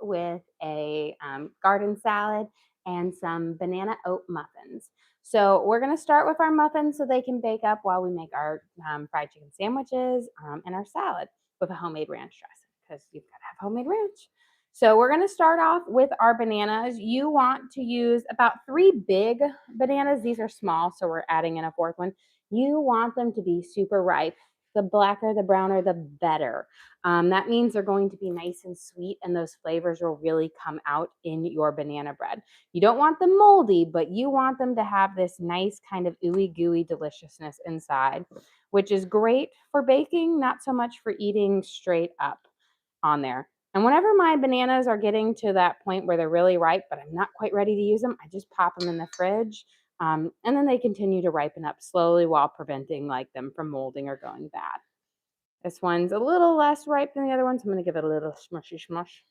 with a garden salad and some banana oat muffins. So we're going to start with our muffins so they can bake up while we make our fried chicken sandwiches and our salad with a homemade ranch dressing, because you've got to have homemade ranch. So we're going to start off with our bananas. You want to use about 3 big bananas. These are small, so we're adding in a 4th one. You want them to be super ripe. The blacker, the browner, the better. That means they're going to be nice and sweet, and those flavors will really come out in your banana bread. You don't want them moldy, but you want them to have this nice kind of ooey gooey deliciousness inside, which is great for baking, not so much for eating straight up on there. And whenever my bananas are getting to that point where they're really ripe, but I'm not quite ready to use them, I just pop them in the fridge. And then they continue to ripen up slowly while preventing them from molding or going bad. This one's a little less ripe than the other one, so I'm going to give it a little smushy smush.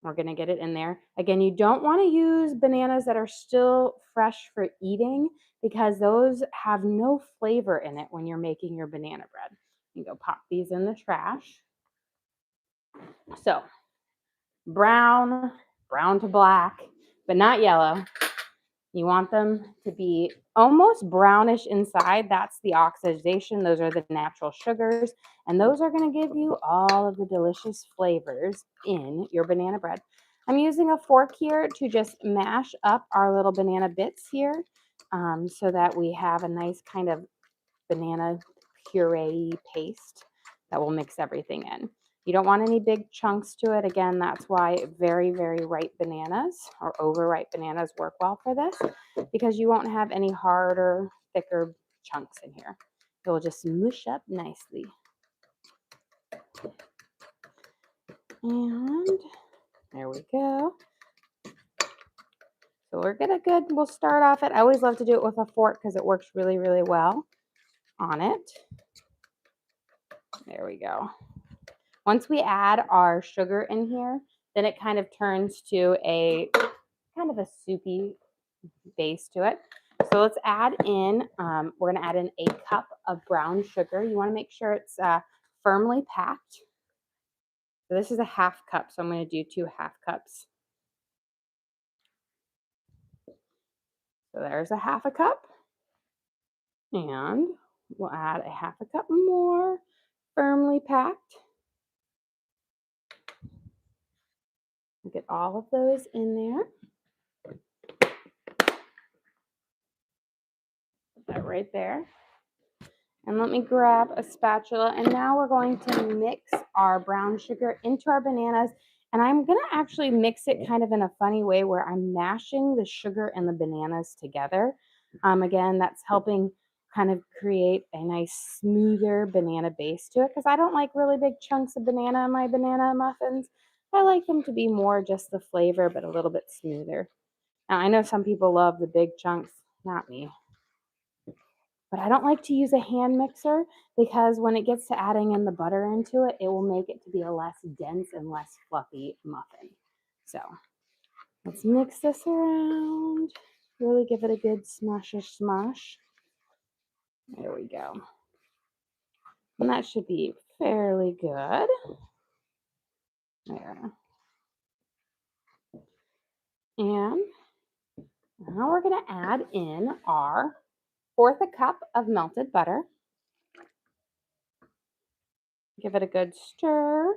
We're going to get it in there. Again, you don't want to use bananas that are still fresh for eating, because those have no flavor in it when you're making your banana bread. You go pop these in the trash. So brown to black, but not yellow. You want them to be almost brownish inside. That's the oxidation. Those are the natural sugars, and those are going to give you all of the delicious flavors in your banana bread. I'm using a fork here to just mash up our little banana bits here, so that we have a nice kind of banana puree paste that will mix everything in. You don't want any big chunks to it. Again, that's why very, very ripe bananas or overripe bananas work well for this, because you won't have any harder, thicker chunks in here. It will just mush up nicely. And there we go. So we're gonna we'll start off I always love to do it with a fork because it works really, really well on it. There we go. Once we add our sugar in here, then it kind of turns to a kind of a soupy base to it. So let's add in, we're going to add in a cup of brown sugar. You want to make sure it's firmly packed. So this is a 1/2 cup, so I'm going to do 2 1/2 cups. So there's a 1/2 cup. And we'll add a 1/2 cup more, firmly packed. Get all of those in there. Put that right there. And let me grab a spatula, and now we're going to mix our brown sugar into our bananas. And I'm going to actually mix it kind of in a funny way where I'm mashing the sugar and the bananas together. Again, that's helping kind of create a nice smoother banana base to it, because I don't like really big chunks of banana in my banana muffins. I like them to be more just the flavor, but a little bit smoother. Now, I know some people love the big chunks, not me. But I don't like to use a hand mixer, because when it gets to adding in the butter into it, it will make it to be a less dense and less fluffy muffin. So let's mix this around. Really give it a good smushish smush. There we go. And that should be fairly good. There. And now we're going to add in our 1/4 cup of melted butter. Give it a good stir.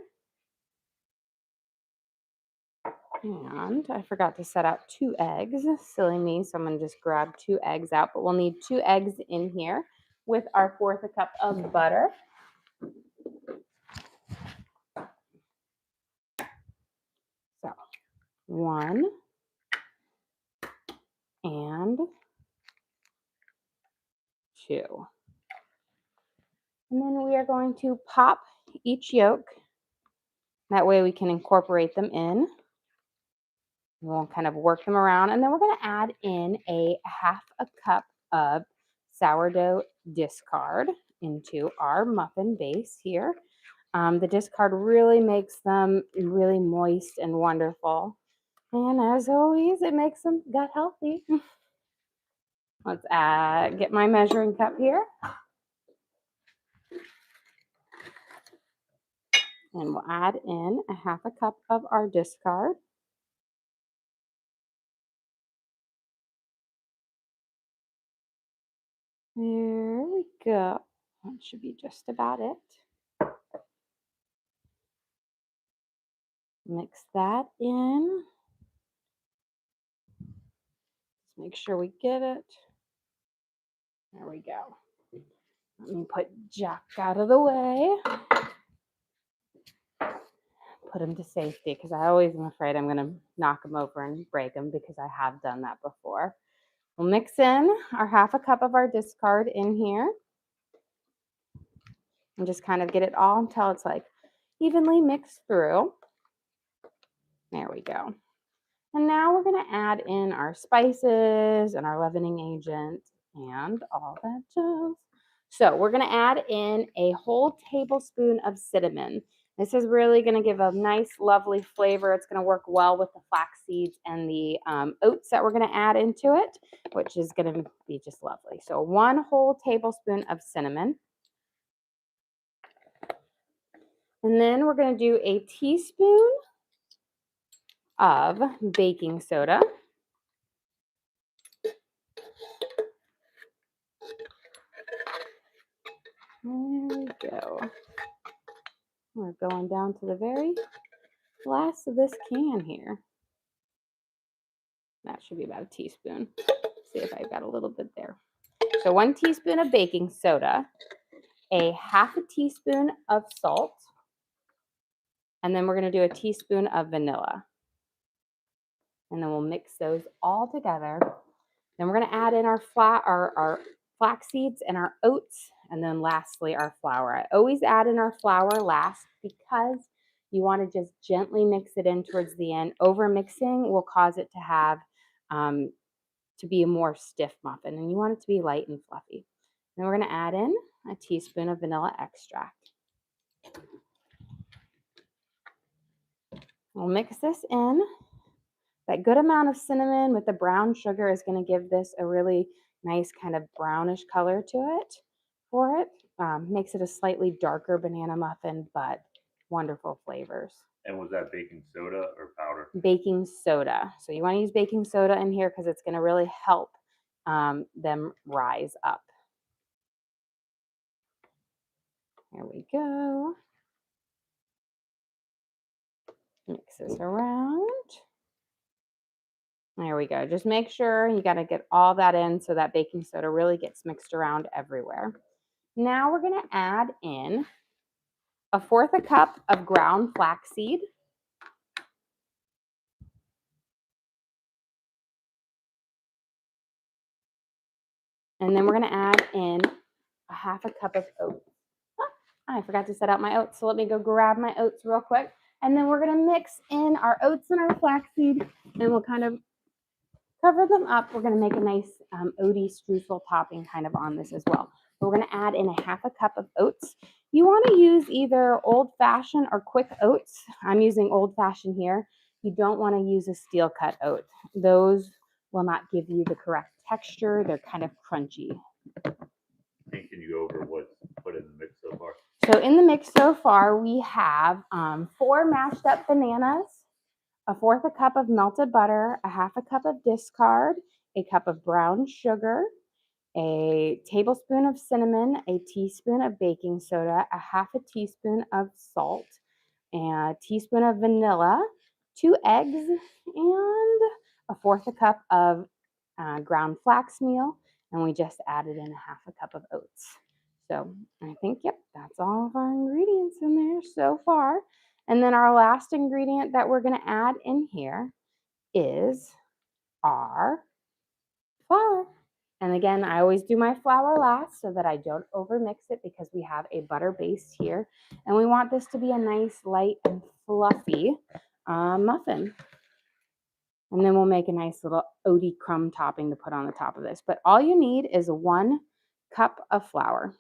And I forgot to set out 2 eggs. Silly me, so I'm going to just grab 2 eggs out. But we'll need 2 eggs in here with our 1/4 cup of butter. So 1 and 2. And then we are going to pop each yolk. That way we can incorporate them in. We'll kind of work them around. And then we're going to add in a 1/2 cup of sourdough discard into our muffin base here. The discard really makes them really moist and wonderful. And as always, it makes them gut healthy. Let's get my measuring cup here. And we'll add in a half a cup of our discard. There we go. That should be just about it. Mix that in. Let's make sure we get it. There we go. Let me put Jack out of the way. Put him to safety because I always am afraid I'm going to knock him over and break him because I have done that before. We'll mix in our half a cup of our discard in here and just kind of get it all until it's like evenly mixed through. There we go. And now we're going to add in our spices and our leavening agent and all that jazz. So we're going to add in a whole tablespoon of cinnamon. This is really going to give a nice, lovely flavor. It's going to work well with the flax seeds and the oats that we're going to add into it, which is going to be just lovely. So 1 whole tablespoon of cinnamon. And then we're going to do a teaspoon of baking soda. There we go. We're going down to the very last of this can here. That should be about a teaspoon. See if I've got a little bit there. So 1 teaspoon of baking soda, a half a teaspoon of salt, and then we're going to do a teaspoon of vanilla. And then we'll mix those all together. Then we're going to add in our flax seeds and our oats, and then lastly our flour. I always add in our flour last because you want to just gently mix it in towards the end. Over mixing will cause it to have to be a more stiff muffin, and you want it to be light and fluffy. Then we're going to add in a teaspoon of vanilla extract. We'll mix this in. That good amount of cinnamon with the brown sugar is going to give this a really nice kind of brownish color to it for it. Makes it a slightly darker banana muffin, but wonderful flavors. And was that baking soda or powder? Baking soda. So you want to use baking soda in here because it's going to really help them rise up. There we go. Mix this around. There we go. Just make sure you got to get all that in so that baking soda really gets mixed around everywhere. Now we're going to add in 1/4 cup of ground flaxseed. And then we're going to add in 1/2 cup of oats. I forgot to set out my oats, so let me go grab my oats real quick. And then we're going to mix in our oats and our flaxseed, and we'll kind of cover them up. We're going to make a nice oaty streusel topping kind of on this as well. So we're going to add in 1/2 cup of oats. You want to use either old-fashioned or quick oats. I'm using old-fashioned here. You don't want to use a steel-cut oat. Those will not give you the correct texture. They're kind of crunchy. And can you go over what's put in the mix so far? So in the mix so far, we have 4 mashed up bananas, 1/4 cup of melted butter, 1/2 cup of discard, a cup of brown sugar, a tablespoon of cinnamon, a teaspoon of baking soda, 1/2 teaspoon of salt, and a teaspoon of vanilla, 2 eggs, and 1/4 cup of ground flax meal. And we just added in 1/2 cup of oats. So I think, yep, that's all of our ingredients in there so far. And then our last ingredient that we're going to add in here is our flour. And again, I always do my flour last so that I don't overmix it because we have a butter base here. And we want this to be a nice, light, and fluffy muffin. And then we'll make a nice little oaty crumb topping to put on the top of this. But all you need is 1 cup of flour.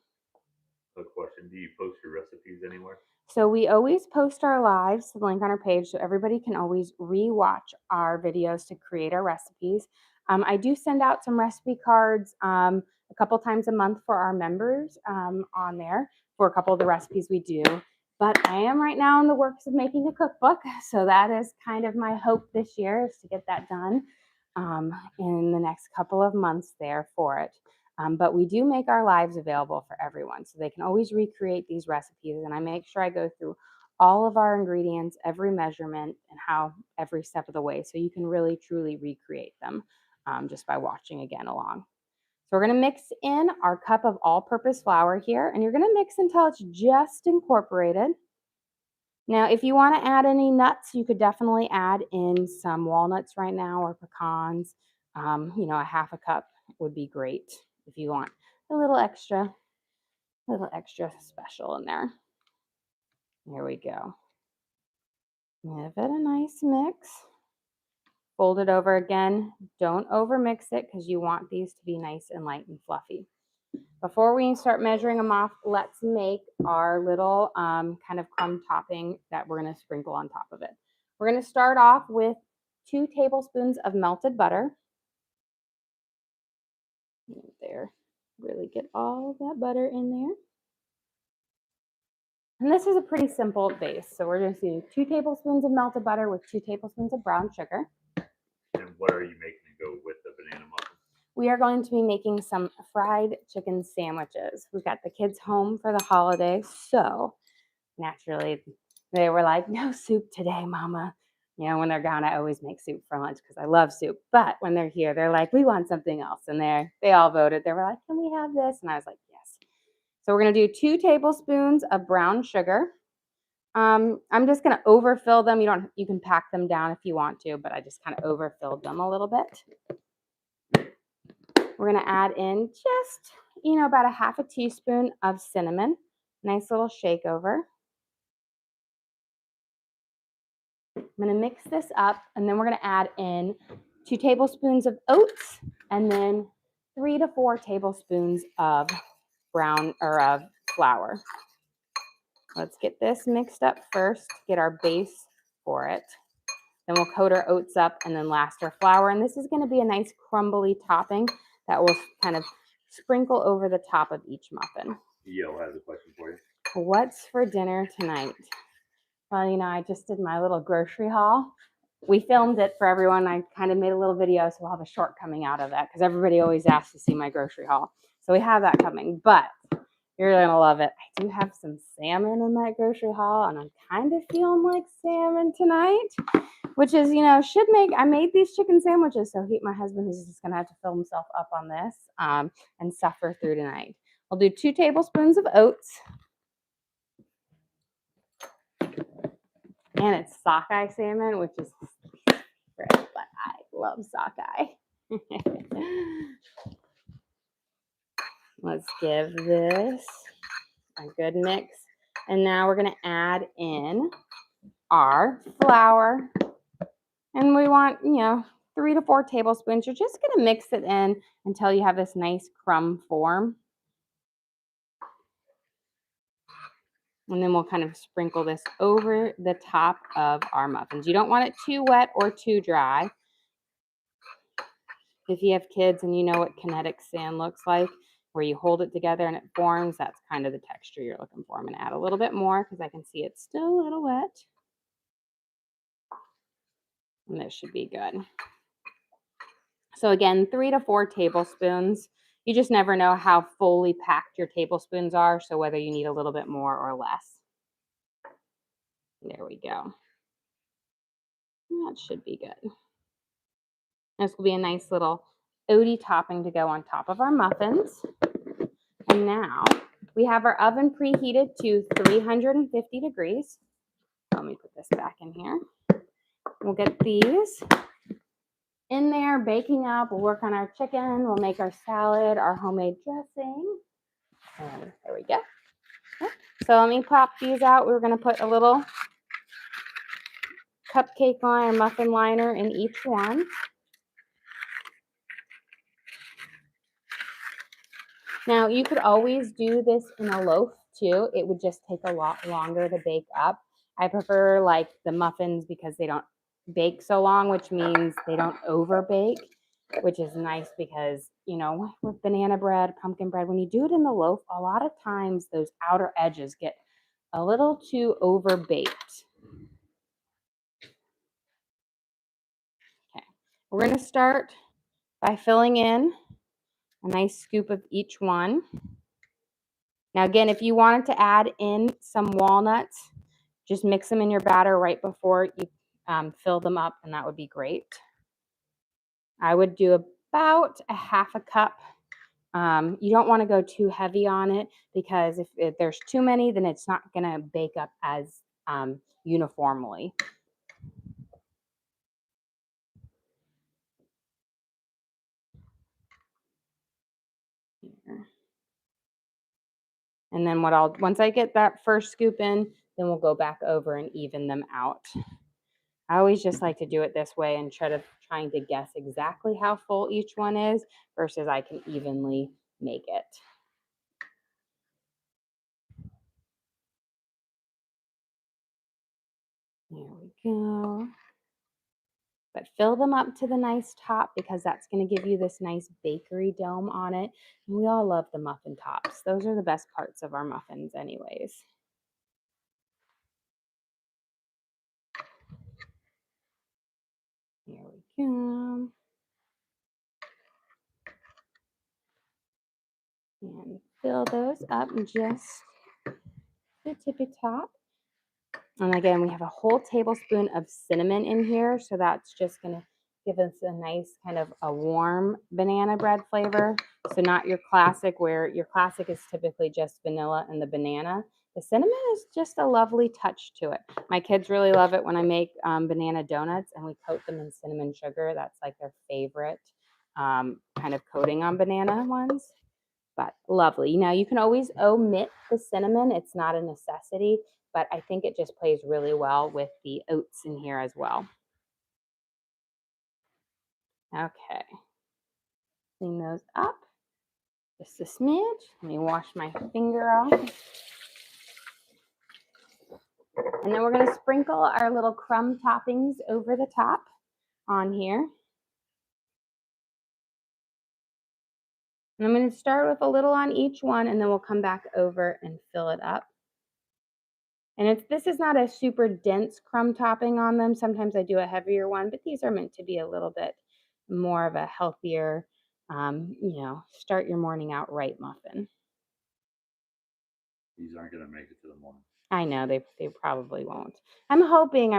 Quick question, do you post your recipes anywhere? So we always post our lives to the link on our page so everybody can always re-watch our videos to create our recipes. I do send out some recipe cards a couple times a month for our members on there for a couple of the recipes we do. But I am right now in the works of making a cookbook. So that is kind of my hope this year, is to get that done in the next couple of months there for it. But we do make our lives available for everyone. So they can always recreate these recipes. And I make sure I go through all of our ingredients, every measurement, and how every step of the way. So you can really, truly recreate them just by watching again along. So we're going to mix in our cup of all-purpose flour here, and you're going to mix until it's just incorporated. Now, if you want to add any nuts, you could definitely add in some walnuts right now, or pecans. A half a cup would be great if you want a little extra special in there. Here we go. Give it a nice mix. Fold it over again. Don't over mix it because you want these to be nice and light and fluffy. Before we start measuring them off, let's make our little kind of crumb topping that we're going to sprinkle on top of it. We're going to start off with 2 tablespoons of melted butter. There. Really get all of that butter in there. And this is a pretty simple base. So we're just using 2 tablespoons of melted butter with 2 tablespoons of brown sugar. And what are you making to go with the banana muffins? We are going to be making some fried chicken sandwiches. We've got the kids home for the holidays, so naturally they were like, no soup today, Mama. When they're gone, I always make soup for lunch because I love soup. But when they're here, they're like, we want something else. And they all voted. They were like, can we have this? And I was like, yes. So we're going to do 2 tablespoons of brown sugar. I'm just going to overfill them. You can pack them down if you want to, but I just kind of overfilled them a little bit. We're going to add in just, about a half a teaspoon of cinnamon. Nice little shake over. I'm going to mix this up, and then we're going to add in 2 tablespoons of oats, and then 3 to 4 tablespoons of flour. Let's get this mixed up first, get our base for it. Then we'll coat our oats up, and then last our flour. And this is going to be a nice crumbly topping that will kind of sprinkle over the top of each muffin. Yo has a question for you. What's for dinner tonight? Well, I just did my little grocery haul. We filmed it for everyone. I kind of made a little video, so we'll have a short coming out of that because everybody always asks to see my grocery haul. So we have that coming, but you're going to love it. I do have some salmon in that grocery haul, and I'm kind of feeling like salmon tonight, which is, I made these chicken sandwiches, so my husband is just going to have to fill himself up on this and suffer through tonight. I'll do 2 tablespoons of oats. And it's sockeye salmon, which is great, but I love sockeye. Let's give this a good mix. And now we're going to add in our flour. And we want, 3 to 4 tablespoons. You're just going to mix it in until you have this nice crumb form. And then we'll kind of sprinkle this over the top of our muffins. You don't want it too wet or too dry. If you have kids and you know what kinetic sand looks like, where you hold it together and it forms, that's kind of the texture you're looking for. I'm going to add a little bit more because I can see it's still a little wet. And this should be good. So again, 3 to 4 tablespoons. You just never know how fully packed your tablespoons are, so whether you need a little bit more or less. There we go. That should be good. This will be a nice little oaty topping to go on top of our muffins. And now we have our oven preheated to 350 degrees. Let me put this back in here. We'll get these in there, baking up. We'll work on our chicken. We'll make our salad, our homemade dressing. And there we go. So let me pop these out. We're going to put a little cupcake line or muffin liner in each one. Now, you could always do this in a loaf too. It would just take a lot longer to bake up. I prefer like the muffins because they don't bake so long, which means they don't over bake, which is nice because, with banana bread, pumpkin bread, when you do it in the loaf, a lot of times those outer edges get a little too over-baked. Okay, we're going to start by filling in a nice scoop of each one. Now again, if you wanted to add in some walnuts, just mix them in your batter right before you fill them up, and that would be great. I would do about a half a cup. You don't want to go too heavy on it, because if there's too many, then it's not going to bake up as uniformly. Here. And then once I get that first scoop in, then we'll go back over and even them out. I always just like to do it this way and trying to guess exactly how full each one is versus I can evenly make it. There we go. But fill them up to the nice top, because that's going to give you this nice bakery dome on it. And we all love the muffin tops. Those are the best parts of our muffins anyways. Here we go. And fill those up just the tippy top. And again, we have a whole tablespoon of cinnamon in here, so that's just going to give us a nice kind of a warm banana bread flavor. So not your classic, where your classic is typically just vanilla and the banana. The cinnamon is just a lovely touch to it. My kids really love it when I make banana donuts and we coat them in cinnamon sugar. That's like their favorite kind of coating on banana ones. But lovely. Now you can always omit the cinnamon. It's not a necessity, but I think it just plays really well with the oats in here as well. Okay. Clean those up just a smidge. Let me wash my finger off. And then we're going to sprinkle our little crumb toppings over the top on here. And I'm going to start with a little on each one, and then we'll come back over and fill it up. And this is not a super dense crumb topping on them. Sometimes I do a heavier one, but these are meant to be a little bit more of a healthier, start your morning out right muffin. These aren't going to make it to the morning. I know they probably won't. I'm hoping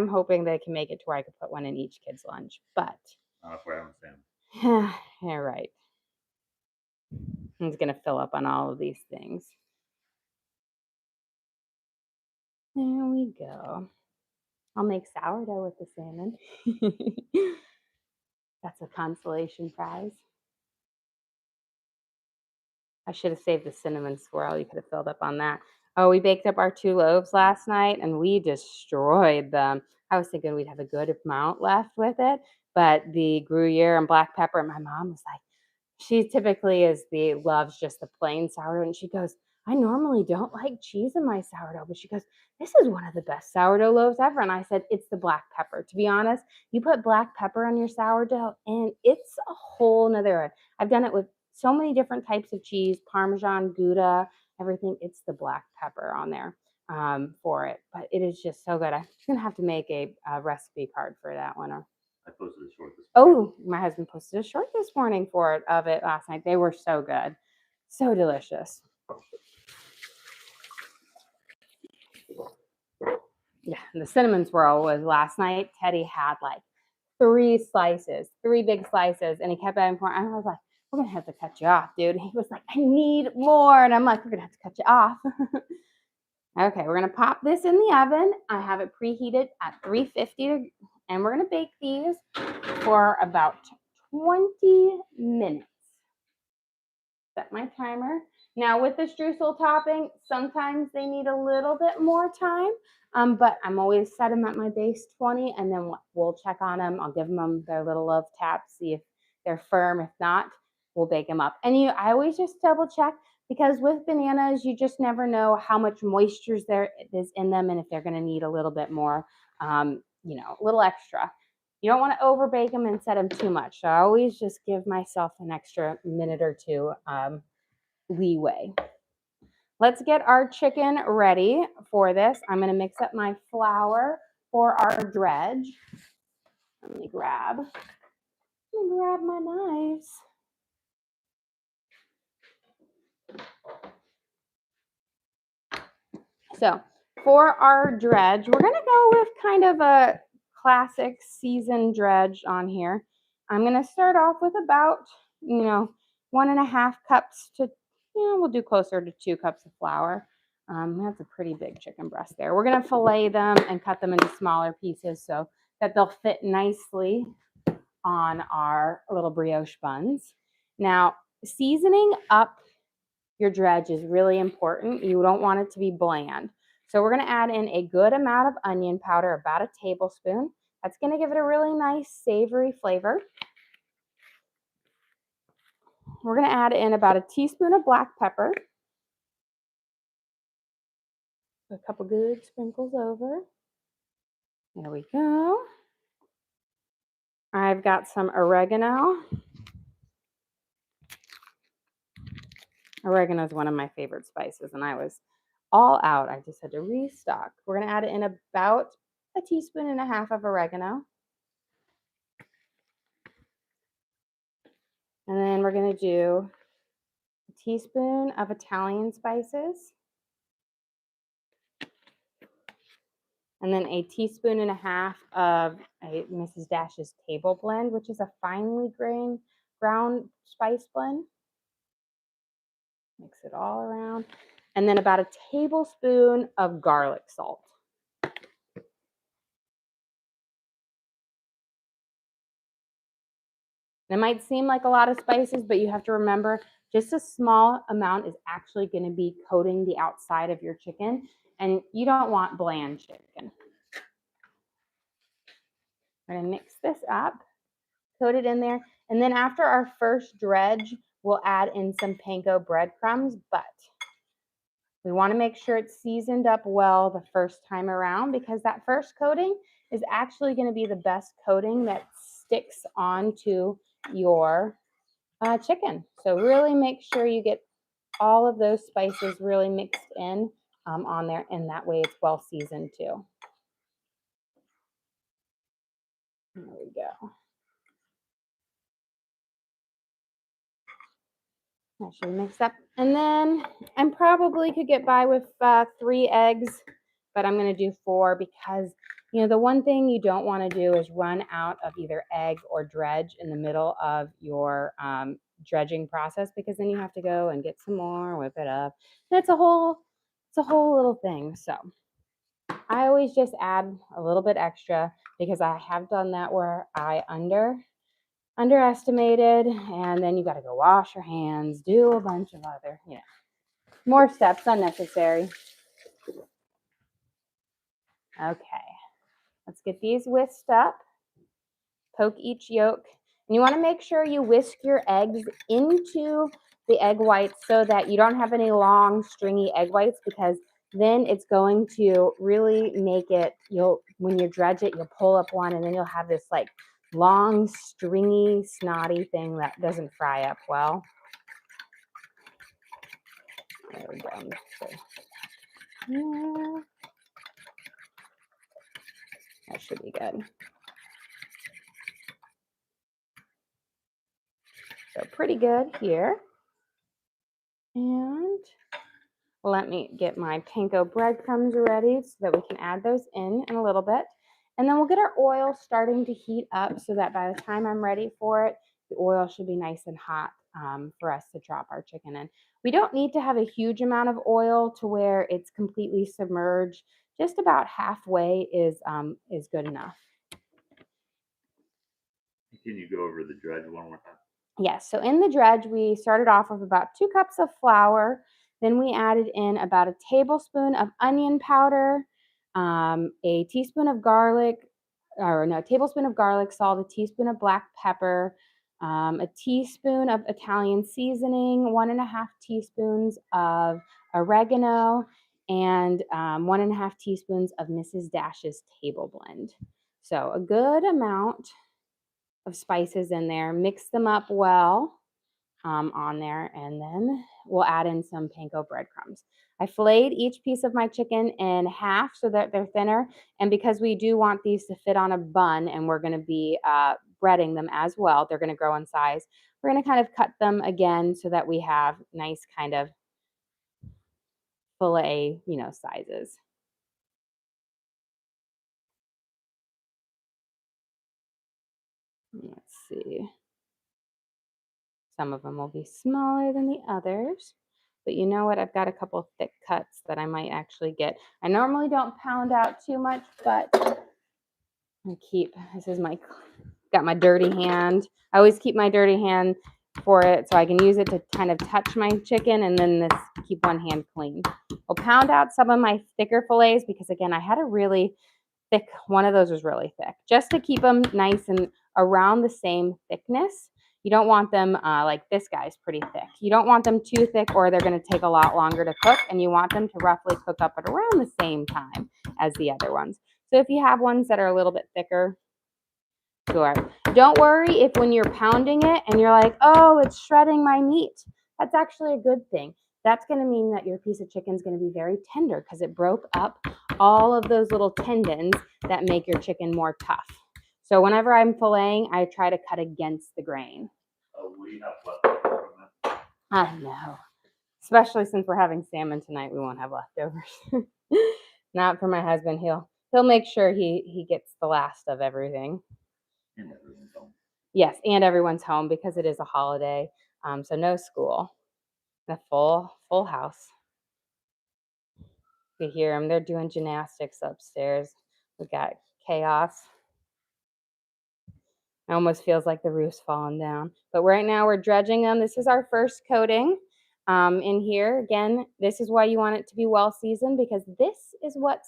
they can make it to where I could put one in each kid's lunch, but not if we're having sandwich. You're right. It's going to fill up on all of these things. There we go. I'll make sourdough with the salmon. That's a consolation prize. I should have saved the cinnamon swirl. You could have filled up on that. Oh, we baked up our 2 loaves last night and we destroyed them. I was thinking we'd have a good amount left with it, but the Gruyere and black pepper, my mom was like, she typically loves just the plain sourdough. And she goes, I normally don't like cheese in my sourdough, but she goes, this is one of the best sourdough loaves ever. And I said, it's the black pepper. To be honest, you put black pepper on your sourdough and it's a whole nother. I've done it with so many different types of cheese, Parmesan, Gouda, everything. It's the black pepper on there for it. But it is just so good. I'm going to have to make a recipe card for that one. I posted a short this morning. morning. Oh, my husband posted a short this morning of it last night. They were so good. So delicious. Yeah, the cinnamon swirl was last night. Teddy had like 3 big slices, and he kept adding more. And I was like, we're going to have to cut you off, dude. He was like, I need more. And I'm like, we're going to have to cut you off. Okay, we're going to pop this in the oven. I have it preheated at 350, and we're going to bake these for about 20 minutes. Set my timer. Now with the streusel topping, sometimes they need a little bit more time, but I'm always set them at my base 20, and then we'll check on them. I'll give them their little love tap, see if they're firm. If not, we'll bake them up. And I always just double check, because with bananas, you just never know how much moisture there is in them, and if they're going to need a little bit more, a little extra. You don't want to overbake them and set them too much. So I always just give myself an extra minute or 2 leeway. let's get our chicken ready for this. I'm going to mix up my flour for our dredge. Let me grab my knives. So for our dredge, we're going to go with kind of a classic seasoned dredge on here. I'm going to start off with about, 1.5 cups to, we'll do closer to 2 cups of flour. That's a pretty big chicken breast there. We're going to fillet them and cut them into smaller pieces so that they'll fit nicely on our little brioche buns. Now, seasoning up your dredge is really important. You don't want it to be bland. So we're going to add in a good amount of onion powder, about a tablespoon. That's going to give it a really nice savory flavor. We're going to add in about a teaspoon of black pepper. A couple good sprinkles over. There we go. I've got some oregano. Oregano is one of my favorite spices, and I was all out. I just had to restock. We're going to add in about a teaspoon and a half of oregano. And then we're going to do a teaspoon of Italian spices. And then a teaspoon and a half of a Mrs. Dash's table blend, which is a finely ground spice blend. Mix it all around. And then about a tablespoon of garlic salt. It might seem like a lot of spices, but you have to remember just a small amount is actually going to be coating the outside of your chicken, and you don't want bland chicken. We're going to mix this up, coat it in there, and then after our first dredge, we'll add in some panko breadcrumbs, but we want to make sure it's seasoned up well the first time around, because that first coating is actually going to be the best coating that sticks onto your chicken. So really make sure you get all of those spices really mixed in on there, and that way it's well seasoned too. There we go. That should mix up. And then I probably could get by with 3 eggs, but I'm going to do 4 because, the one thing you don't want to do is run out of either egg or dredge in the middle of your dredging process, because then you have to go and get some more, whip it up. And it's a whole little thing. So I always just add a little bit extra, because I have done that where I underestimated, and then you got to go wash your hands, do a bunch of other, more steps unnecessary. Okay, let's get these whisked up. Poke each yolk, and you want to make sure you whisk your eggs into the egg whites so that you don't have any long stringy egg whites, because then it's going to really make it, when you dredge it, you'll pull up one, and then you'll have this like long stringy snotty thing that doesn't fry up well. There we go. Yeah. That should be good. So pretty good here. And let me get my panko breadcrumbs ready so that we can add those in a little bit. And then we'll get our oil starting to heat up so that by the time I'm ready for it, the oil should be nice and hot for us to drop our chicken in. We don't need to have a huge amount of oil to where it's completely submerged. Just about halfway is good enough. Can you go over the dredge one more time? Yes, so in the dredge, we started off with about 2 cups of flour. Then we added in about a tablespoon of onion powder, a teaspoon of tablespoon of garlic salt, a teaspoon of black pepper, a teaspoon of Italian seasoning, 1.5 teaspoons of oregano, and 1.5 teaspoons of Mrs. Dash's table blend. So a good amount of spices in there. Mix them up well on there, and then we'll add in some panko breadcrumbs. I filleted each piece of my chicken in half so that they're thinner. And because we do want these to fit on a bun and we're going to be breading them as well, they're going to grow in size. We're going to kind of cut them again so that we have nice kind of fillet, sizes. Let's see. Some of them will be smaller than the others. But you know what? I've got a couple thick cuts that I might actually get. I normally don't pound out too much, but this is got my dirty hand. I always keep my dirty hand for it so I can use it to kind of touch my chicken and then keep one hand clean. I'll pound out some of my thicker fillets because again, I had a really thick, one of those was really thick, just to keep them nice and around the same thickness. You don't want them like this guy's pretty thick. You don't want them too thick or they're going to take a lot longer to cook, and you want them to roughly cook up at around the same time as the other ones. So if you have ones that are a little bit thicker, sure. Don't worry if when you're pounding it and you're like, oh, it's shredding my meat. That's actually a good thing. That's going to mean that your piece of chicken is going to be very tender because it broke up all of those little tendons that make your chicken more tough. So whenever I'm filleting, I try to cut against the grain. Oh, we have leftovers from that. I know. Especially since we're having salmon tonight, we won't have leftovers. Not for my husband. He'll make sure he gets the last of everything. And everyone's home. Yes, and everyone's home because it is a holiday. So no school. A full house. You hear them. They're doing gymnastics upstairs. We got chaos. It almost feels like the roof's falling down. But right now we're dredging them. This is our first coating in here. Again, this is why you want it to be well seasoned because this is what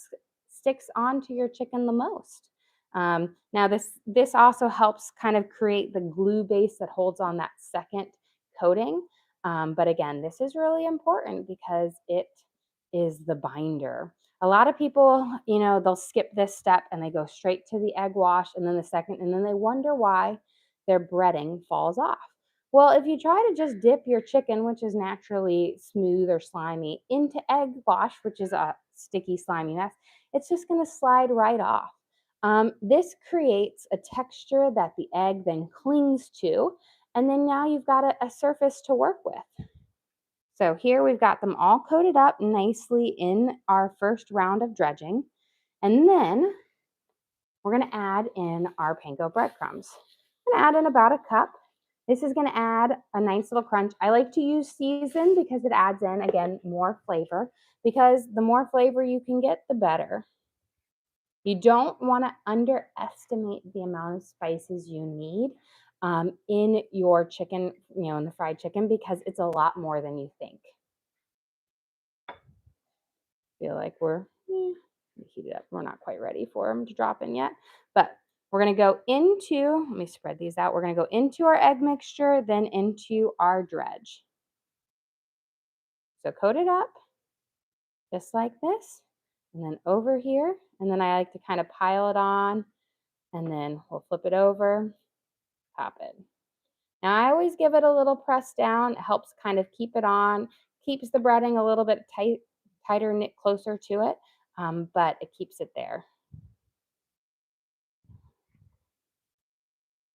sticks onto your chicken the most. Now this also helps kind of create the glue base that holds on that second coating. But again, this is really important because it is the binder. A lot of people, they'll skip this step and they go straight to the egg wash and then the second, and then they wonder why their breading falls off. Well, if you try to just dip your chicken, which is naturally smooth or slimy, into egg wash, which is a sticky, slimy mess, it's just going to slide right off. This creates a texture that the egg then clings to, and then now you've got a surface to work with. So here we've got them all coated up nicely in our first round of dredging. And then we're going to add in our panko breadcrumbs. I'm going to add in about a cup. This is going to add a nice little crunch. I like to use seasoned because it adds in, again, more flavor. Because the more flavor you can get, the better. You don't want to underestimate the amount of spices you need in your chicken, in the fried chicken, because it's a lot more than you think. Feel like we're heat it up. We're not quite ready for them to drop in yet, but we're going to go into, let me spread these out. We're going to go into our egg mixture, then into our dredge. So coat it up just like this, and then over here, and then I like to kind of pile it on, and then we'll flip it over, pop it. Now I always give it a little press down. It helps kind of keep it on, keeps the breading a little bit tighter, knit closer to it, but it keeps it there.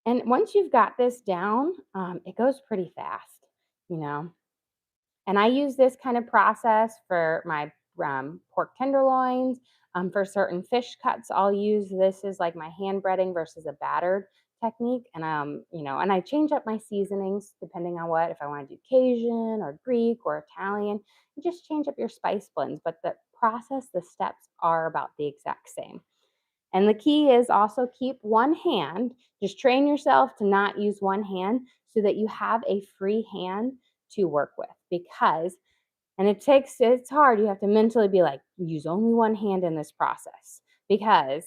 And once you've got this down, it goes pretty fast, And I use this kind of process for my pork tenderloins. For certain fish cuts, I'll use this as like my hand breading versus a battered technique. And and I change up my seasonings depending on if I want to do Cajun or Greek or Italian. You just change up your spice blends, but the process, the steps are about the exact same. And the key is also keep one hand. Just train yourself to not use one hand so that you have a free hand to work with, because, and it's hard. You have to mentally be like, use only one hand in this process, because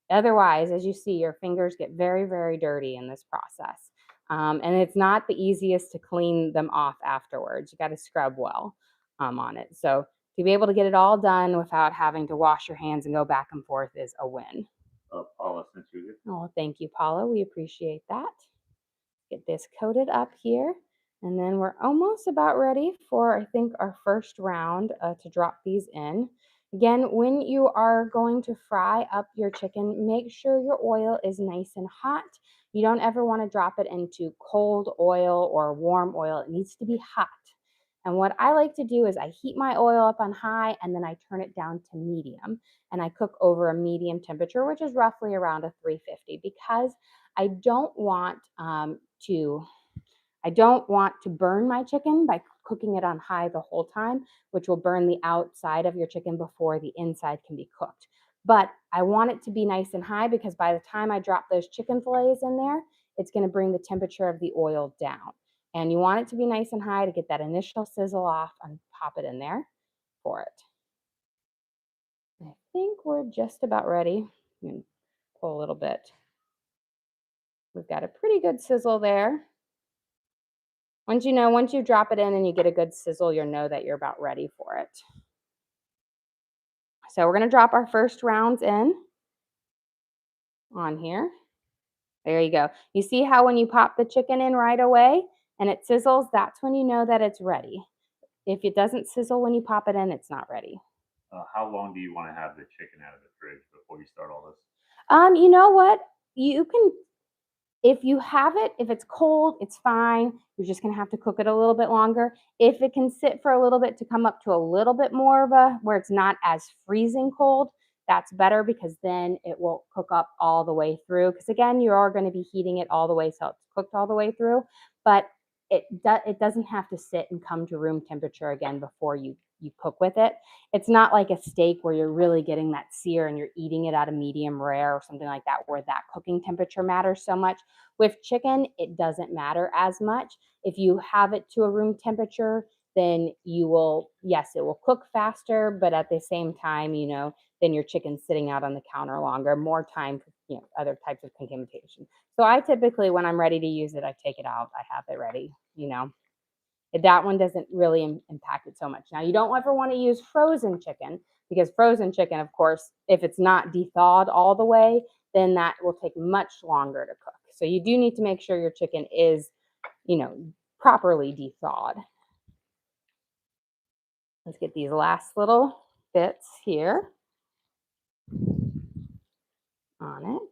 otherwise, as you see, your fingers get very, very dirty in this process. And it's not the easiest to clean them off afterwards. You got to scrub well on it. So to be able to get it all done without having to wash your hands and go back and forth is a win. Paula sent you. Oh, thank you, Paula. We appreciate that. Get this coated up here. And then we're almost about ready for, I think, our first round to drop these in. Again, when you are going to fry up your chicken, make sure your oil is nice and hot. You don't ever want to drop it into cold oil or warm oil. It needs to be hot. And what I like to do is I heat my oil up on high and then I turn it down to medium and I cook over a medium temperature, which is roughly around a 350 because I don't want to I don't want to burn my chicken by cooking it on high the whole time, which will burn the outside of your chicken before the inside can be cooked. But I want it to be nice and high because by the time I drop those chicken fillets in there, it's going to bring the temperature of the oil down. And you want it to be nice and high to get that initial sizzle off and pop it in there for it. I think we're just about ready. Pull a little bit. We've got a pretty good sizzle there. Once you drop it in and you get a good sizzle, you'll know that you're about ready for it. So we're going to drop our first rounds in on here. There you go. You see how when you pop the chicken in right away and it sizzles, that's when you know that it's ready. If it doesn't sizzle when you pop it in, it's not ready. How long do you want to have the chicken out of the fridge before you start all this? You know what? You can, if you have it, if it's cold, it's fine. You're just going to have to cook it a little bit longer. If it can sit for a little bit to come up to a little bit more of a, where it's not as freezing cold, that's better because then it will cook up all the way through. Because again, you are going to be heating it all the way so it's cooked all the way through. But it doesn't have to sit and come to room temperature again before you cook with it. It's not like a steak where you're really getting that sear and you're eating it at a medium rare or something like that where that cooking temperature matters so much. With chicken, it doesn't matter as much. If you have it to a room temperature, then you will, yes, it will cook faster, but at the same time, then your chicken's sitting out on the counter longer, more time for, other types of contamination. So I typically, when I'm ready to use it, I take it out. I have it ready, That one doesn't really impact it so much. Now, you don't ever want to use frozen chicken because frozen chicken, of course, if it's not thawed all the way, then that will take much longer to cook. So you do need to make sure your chicken is, properly thawed. Let's get these last little bits here on it.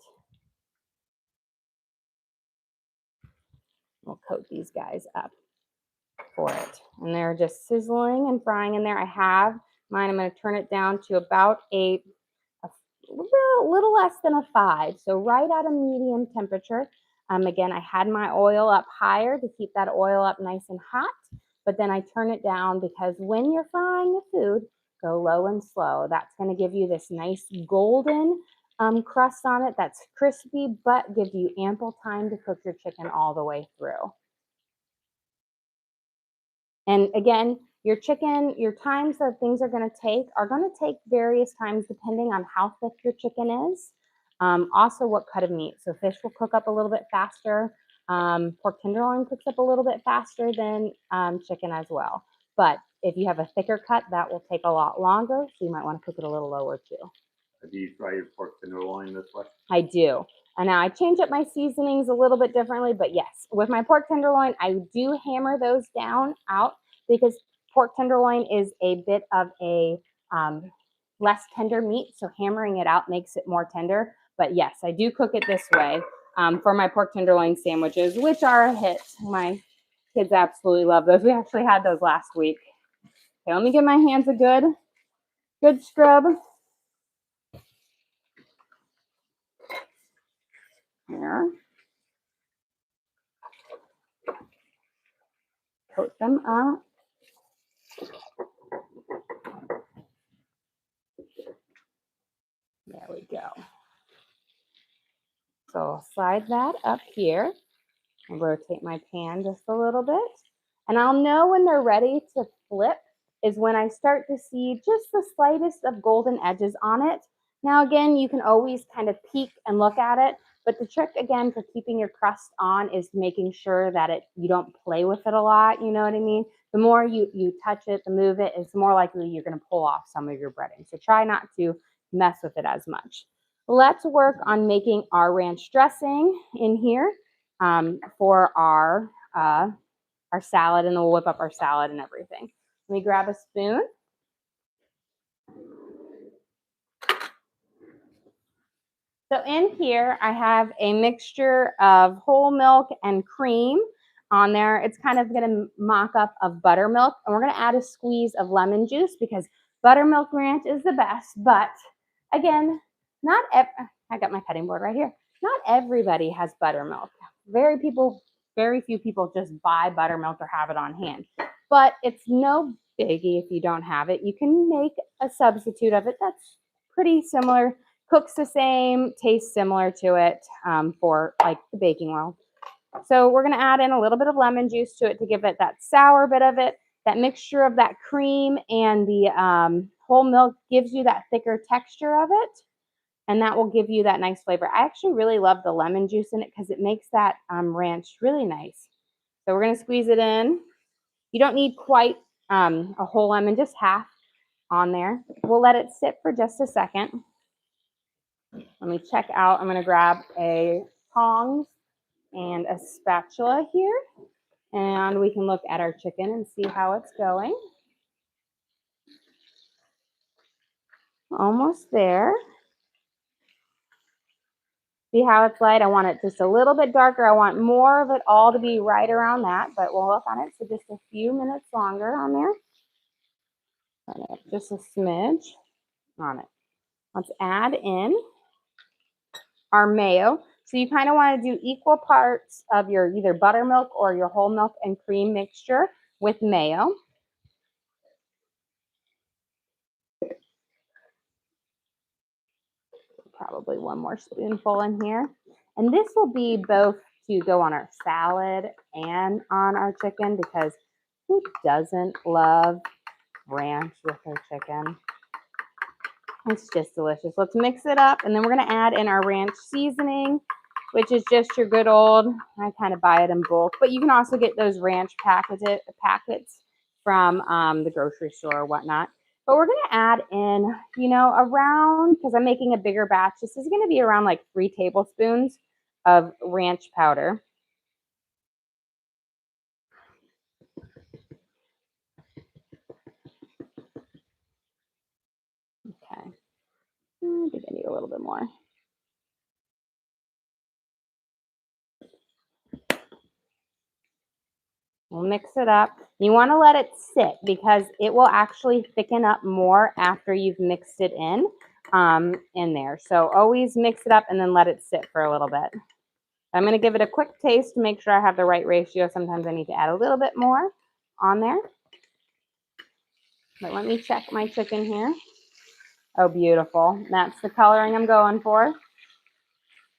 We'll coat these guys up for it. And they're just sizzling and frying in there. I have mine. I'm going to turn it down to about a little less than a 5. So right at a medium temperature. Again, I had my oil up higher to keep that oil up nice and hot. But then I turn it down because when you're frying the food, go low and slow. That's going to give you this nice golden crust on it that's crispy, but gives you ample time to cook your chicken all the way through. And again, your chicken, your times that things are going to take various times depending on how thick your chicken is. Also, what cut of meat. So fish will cook up a little bit faster. Pork tenderloin cooks up a little bit faster than chicken as well. But if you have a thicker cut, that will take a lot longer. So you might want to cook it a little lower too. Do you fry your pork tenderloin this way? I do. And now I change up my seasonings a little bit differently, but yes, with my pork tenderloin, I do hammer those down out because pork tenderloin is a bit of a less tender meat. So hammering it out makes it more tender. But yes, I do cook it this way for my pork tenderloin sandwiches, which are a hit. My kids absolutely love those. We actually had those last week. Okay, let me give my hands a good scrub. Here. Coat them up. There we go. So I'll slide that up here and rotate my pan just a little bit. And I'll know when they're ready to flip is when I start to see just the slightest of golden edges on it. Now, again, you can always kind of peek and look at it, but the trick, again, for keeping your crust on is making sure that you don't play with it a lot, you know what I mean? The more you touch it, the move it, it's more likely you're going to pull off some of your breading. So try not to mess with it as much. Let's work on making our ranch dressing in here for our our salad, and then we'll whip up our salad and everything. Let me grab a spoon. So in here, I have a mixture of whole milk and cream on there. It's kind of gonna mock up of buttermilk, and we're gonna add a squeeze of lemon juice because buttermilk ranch is the best. But again, I got my cutting board right here. Not everybody has buttermilk. Very few people just buy buttermilk or have it on hand. But it's no biggie if you don't have it. You can make a substitute of it that's pretty similar, cooks the same, tastes similar to it for like the baking oil. So we're going to add in a little bit of lemon juice to it to give it that sour bit of it. That mixture of that cream and the whole milk gives you that thicker texture of it. And that will give you that nice flavor. I actually really love the lemon juice in it because it makes that ranch really nice. So we're going to squeeze it in. You don't need quite a whole lemon, just half on there. We'll let it sit for just a second. Let me check out. I'm going to grab a tongs and a spatula here, and we can look at our chicken and see how it's going. Almost there. See how it's light? I want it just a little bit darker. I want more of it all to be right around that, but we'll look on it for just a few minutes longer on there. Just a smidge on it. Let's add in our mayo. So you kind of want to do equal parts of your either buttermilk or your whole milk and cream mixture with mayo. Probably one more spoonful in here. And this will be both to go on our salad and on our chicken because who doesn't love ranch with their chicken? It's just delicious. Let's mix it up, and then we're going to add in our ranch seasoning, which is just your good old, I kind of buy it in bulk, but you can also get those ranch packets from the grocery store or whatnot. But we're going to add in, around, because I'm making a bigger batch, this is going to be around like 3 tablespoons of ranch powder. Okay. I think I need a little bit more. We'll mix it up. You want to let it sit because it will actually thicken up more after you've mixed it in there. So always mix it up and then let it sit for a little bit. I'm going to give it a quick taste to make sure I have the right ratio. Sometimes I need to add a little bit more on there. But let me check my chicken here. Oh, beautiful. That's the coloring I'm going for.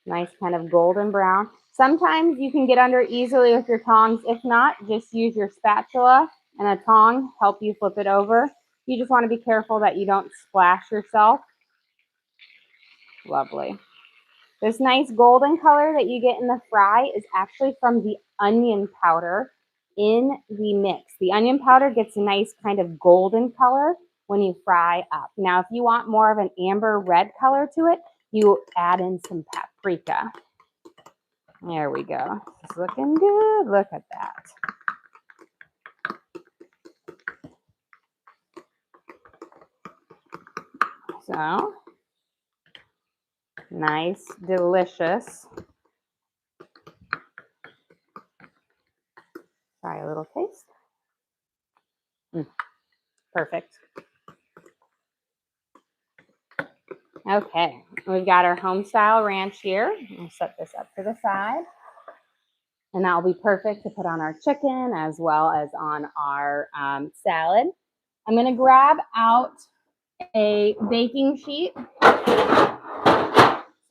Nice kind of golden brown. Sometimes you can get under easily with your tongs. If not, just use your spatula and a tong, help you flip it over. You just want to be careful that you don't splash yourself. Lovely. This nice golden color that you get in the fry is actually from the onion powder in the mix. The onion powder gets a nice kind of golden color when you fry up. Now, if you want more of an amber red color to it, you add in some paprika. There we go. It's looking good. Look at that. So, nice, delicious. Try a little taste. Perfect. Okay, we've got our home style ranch here. I'll set this up to the side. And that will be perfect to put on our chicken as well as on our salad. I'm going to grab out a baking sheet so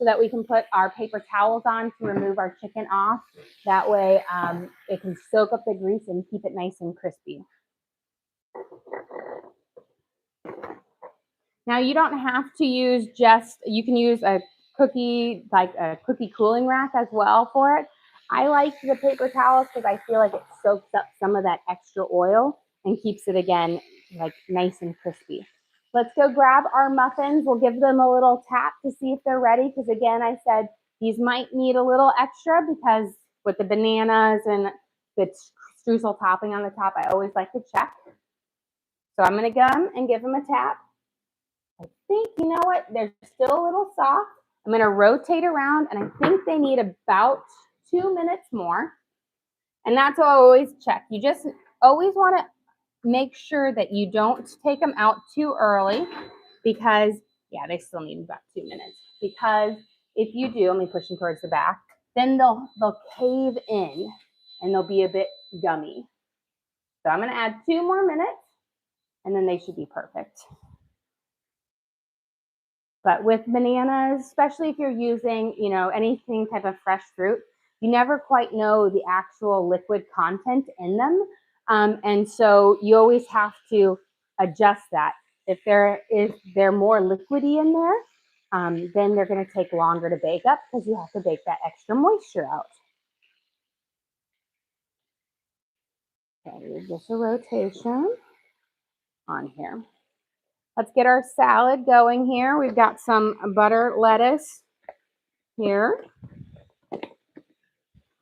that we can put our paper towels on to remove our chicken off. That way it can soak up the grease and keep it nice and crispy. Now you don't have to use you can use a cookie cooling rack as well for it. I like the paper towels because I feel like it soaks up some of that extra oil and keeps it again like nice and crispy. Let's go grab our muffins. We'll give them a little tap to see if they're ready because again, I said these might need a little extra because with the bananas and it's streusel topping on the top, I always like to check. So I'm going to come and give them a tap. I think, you know what, they're still a little soft. I'm going to rotate around, and I think they need about 2 minutes more. And that's what I always check. You just always want to make sure that you don't take them out too early because, yeah, they still need about 2 minutes. Because if you do, let me push them towards the back, then they'll cave in and they'll be a bit gummy. So I'm going to add 2 more minutes, and then they should be perfect. But with bananas, especially if you're using, you know, anything type of fresh fruit, you never quite know the actual liquid content in them. And so you always have to adjust that. If they're more liquidy in there, then they're going to take longer to bake up because you have to bake that extra moisture out. Okay, just a rotation on here. Let's get our salad going here. We've got some butter lettuce here.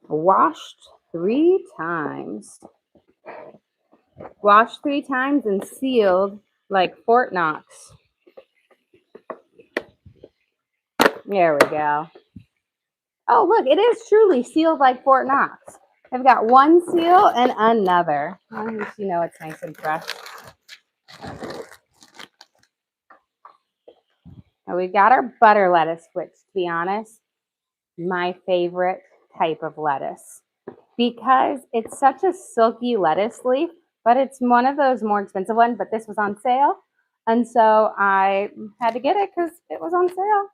Washed 3 times. Washed 3 times and sealed like Fort Knox. There we go. Oh, look, it is truly sealed like Fort Knox. I've got one seal and another. At least you know it's nice and fresh. Now we've got our butter lettuce, which, to be honest, my favorite type of lettuce because it's such a silky lettuce leaf, but it's one of those more expensive ones, but this was on sale. And so I had to get it because it was on sale.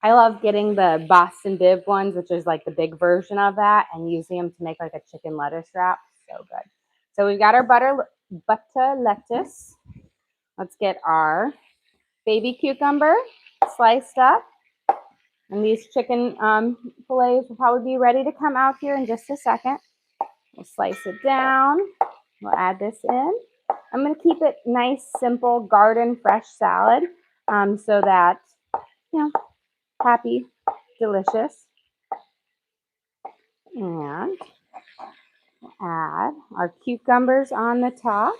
I love getting the Boston Bib ones, which is like the big version of that, and using them to make like a chicken lettuce wrap. So good. So we've got our butter lettuce. Let's get our baby cucumber sliced up. And these chicken fillets will probably be ready to come out here in just a second. We'll slice it down. We'll add this in. I'm going to keep it nice, simple, garden fresh salad so that, you know, happy, delicious. And we'll add our cucumbers on the top.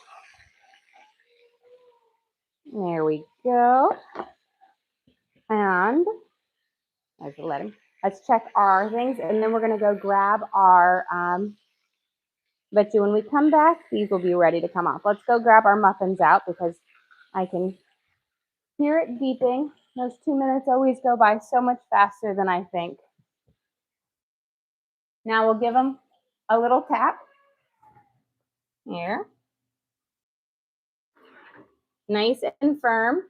There we go. And let's check our things, and then we're going to go grab our bet you when we come back, these will be ready to come off. Let's go grab our muffins out because I can hear it beeping. Those 2 minutes always go by so much faster than I think. Now we'll give them a little tap here. Nice and firm,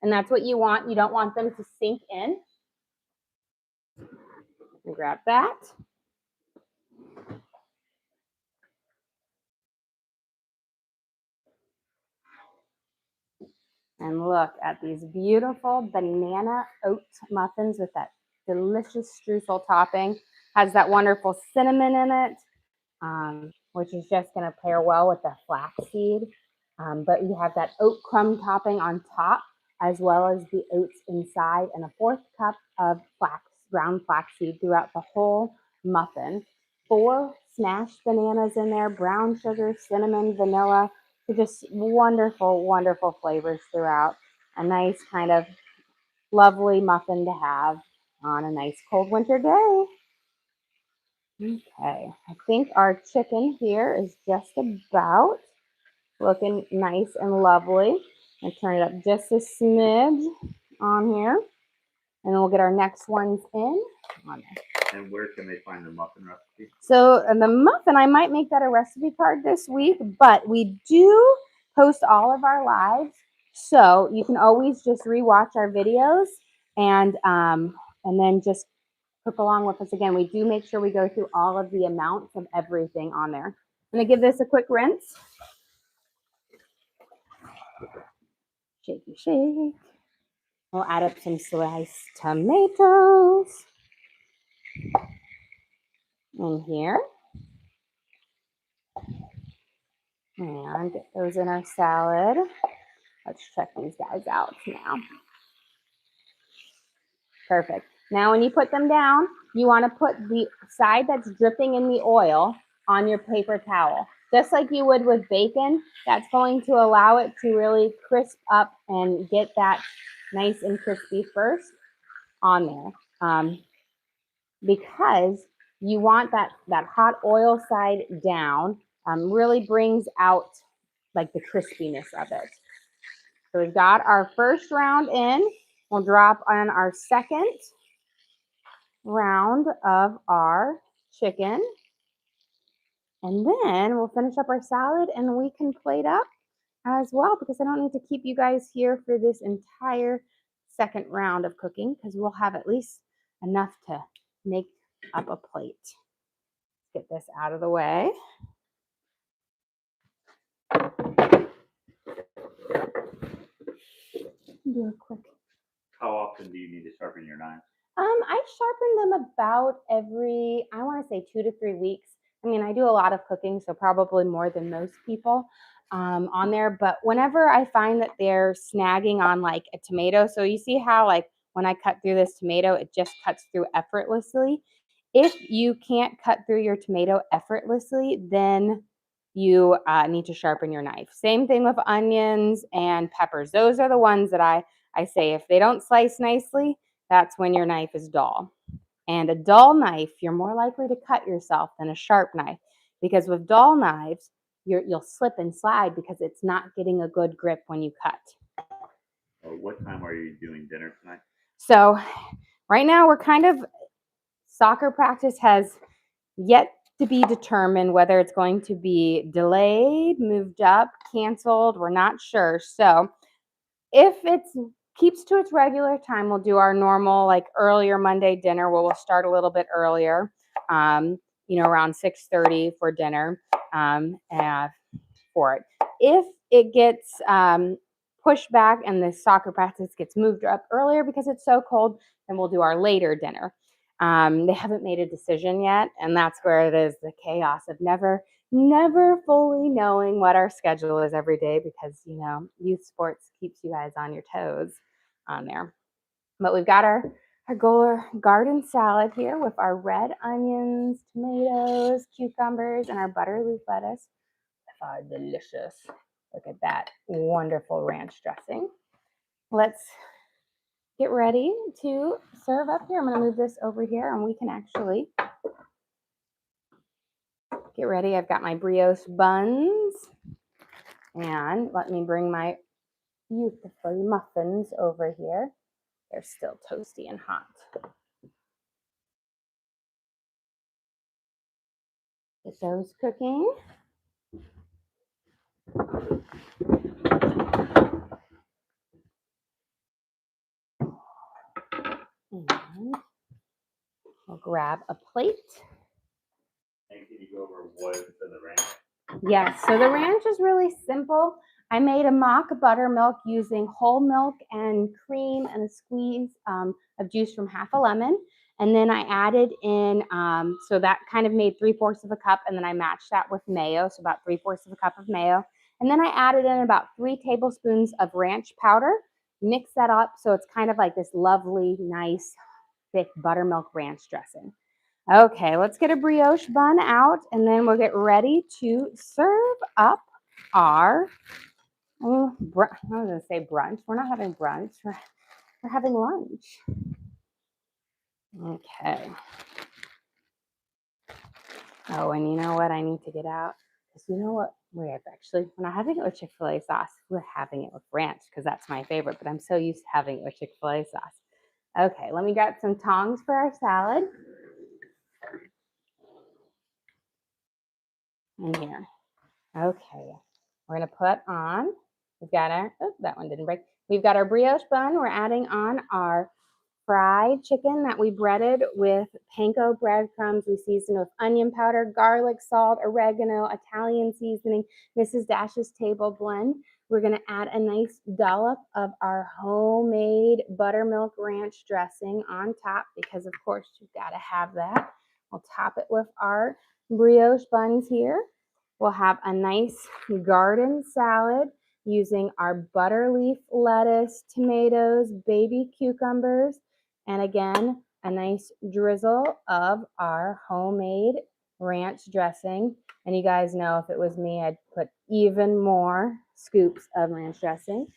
and that's what you want. You don't want them to sink in. And grab that. And look at these beautiful banana oat muffins with that delicious streusel topping. Has that wonderful cinnamon in it, which is just going to pair well with the flaxseed. But you have that oat crumb topping on top, as well as the oats inside, and a 4th cup of ground flaxseed throughout the whole muffin. 4 smashed bananas in there, brown sugar, cinnamon, vanilla. So just wonderful, wonderful flavors throughout. A nice kind of lovely muffin to have on a nice cold winter day. Okay, I think our chicken here is just about looking nice and lovely. And turn it up just a smidge on here. And then we'll get our next ones in. And where can they find the muffin recipe? So the muffin, I might make that a recipe card this week, but we do post all of our lives. So you can always just rewatch our videos and then just cook along with us again. We do make sure we go through all of the amounts of everything on there. I'm going to give this a quick rinse. Shaky shake. We'll add up some sliced tomatoes in here. And get those in our salad. Let's check these guys out now. Perfect. Now when you put them down, you want to put the side that's dripping in the oil on your paper towel. Just like you would with bacon, that's going to allow it to really crisp up and get that nice and crispy first on there. Because you want that hot oil side down, really brings out like the crispiness of it. So we've got our first round in. We'll drop on our second round of our chicken. And then we'll finish up our salad and we can plate up as well, because I don't need to keep you guys here for this entire second round of cooking, because we'll have at least enough to make up a plate. Get this out of the way. Do a quick. How often do you need to sharpen your knife? I sharpen them about every, I want to say 2 to 3 weeks. I mean, I do a lot of cooking, so probably more than most people on there. But whenever I find that they're snagging on like a tomato, so you see how like when I cut through this tomato, it just cuts through effortlessly. If you can't cut through your tomato effortlessly, then you need to sharpen your knife. Same thing with onions and peppers. Those are the ones that I say if they don't slice nicely, that's when your knife is dull. And a dull knife, you're more likely to cut yourself than a sharp knife, because with dull knives, you'll slip and slide because it's not getting a good grip when you cut. What time are you doing dinner tonight? So right now we're kind of, soccer practice has yet to be determined whether it's going to be delayed, moved up, canceled. We're not sure. So if it keeps to its regular time, we'll do our normal like earlier Monday dinner where we'll start a little bit earlier, around 6:30 for dinner for it. If it gets pushed back and the soccer practice gets moved up earlier because it's so cold, then we'll do our later dinner. They haven't made a decision yet, and that's where it is, the chaos of never fully knowing what our schedule is every day, because youth sports keeps you guys on your toes on there. But we've got our garden salad here with our red onions, tomatoes, cucumbers, and our butter leaf lettuce. Delicious. Look at that wonderful ranch dressing. Let's get ready to serve up here. I'm going to move this over here and we can actually get ready. I've got my brioche buns, and let me bring my beautiful muffins over here. They're still toasty and hot. Get those cooking. And we'll grab a plate. And can you go over what's in the ranch? Yes, so the ranch is really simple. I made a mock buttermilk using whole milk and cream and a squeeze of juice from half a lemon. And then I added in, so that kind of made 3/4 of a cup, and then I matched that with mayo, so about 3/4 of a cup of mayo. And then I added in about 3 tablespoons of ranch powder, mix that up so it's kind of like this lovely, nice, thick buttermilk ranch dressing. Okay, let's get a brioche bun out, and then we'll get ready to serve up our, I was going to say brunch. We're not having brunch. We're having lunch. Okay. Oh, and you know what I need to get out? Because you know what? We're not having it with Chick-fil-A sauce. We're having it with ranch because that's my favorite, but I'm so used to having it with Chick-fil-A sauce. Okay, let me get some tongs for our salad. In here. Okay, we're gonna put on, we've got our, that one didn't break. We've got our brioche bun. We're adding on our fried chicken that we breaded with panko breadcrumbs. We seasoned with onion powder, garlic, salt, oregano, Italian seasoning, Mrs. Dash's table blend. We're gonna add a nice dollop of our homemade buttermilk ranch dressing on top, because of course you've gotta have that. We'll top it with our brioche buns here. We'll have a nice garden salad using our butter leaf lettuce, tomatoes, baby cucumbers, and again, a nice drizzle of our homemade ranch dressing. And you guys know if it was me, I'd put even more scoops of ranch dressing.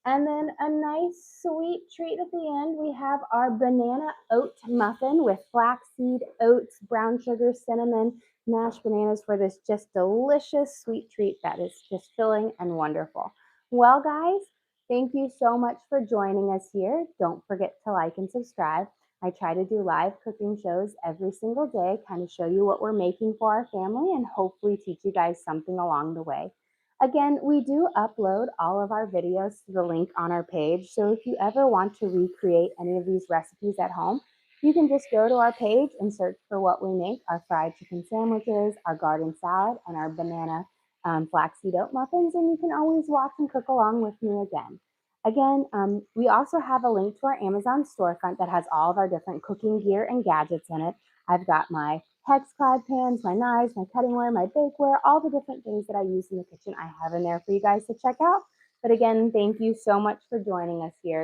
And then a nice sweet treat at the end. We have our banana oat muffin with flaxseed, oats, brown sugar, cinnamon, mashed bananas for this just delicious sweet treat that is just filling and wonderful. Well, guys, thank you so much for joining us here. Don't forget to like and subscribe. I try to do live cooking shows every single day, kind of show you what we're making for our family and hopefully teach you guys something along the way. Again, we do upload all of our videos to the link on our page. So if you ever want to recreate any of these recipes at home, you can just go to our page and search for what we make, our fried chicken sandwiches, our garden salad, and our banana flaxseed oat muffins, and you can always watch and cook along with me again. Again, we also have a link to our Amazon storefront that has all of our different cooking gear and gadgets in it. I've got my hex clad pans, my knives, my cutting ware, my bakeware, all the different things that I use in the kitchen I have in there for you guys to check out. But again, thank you so much for joining us here.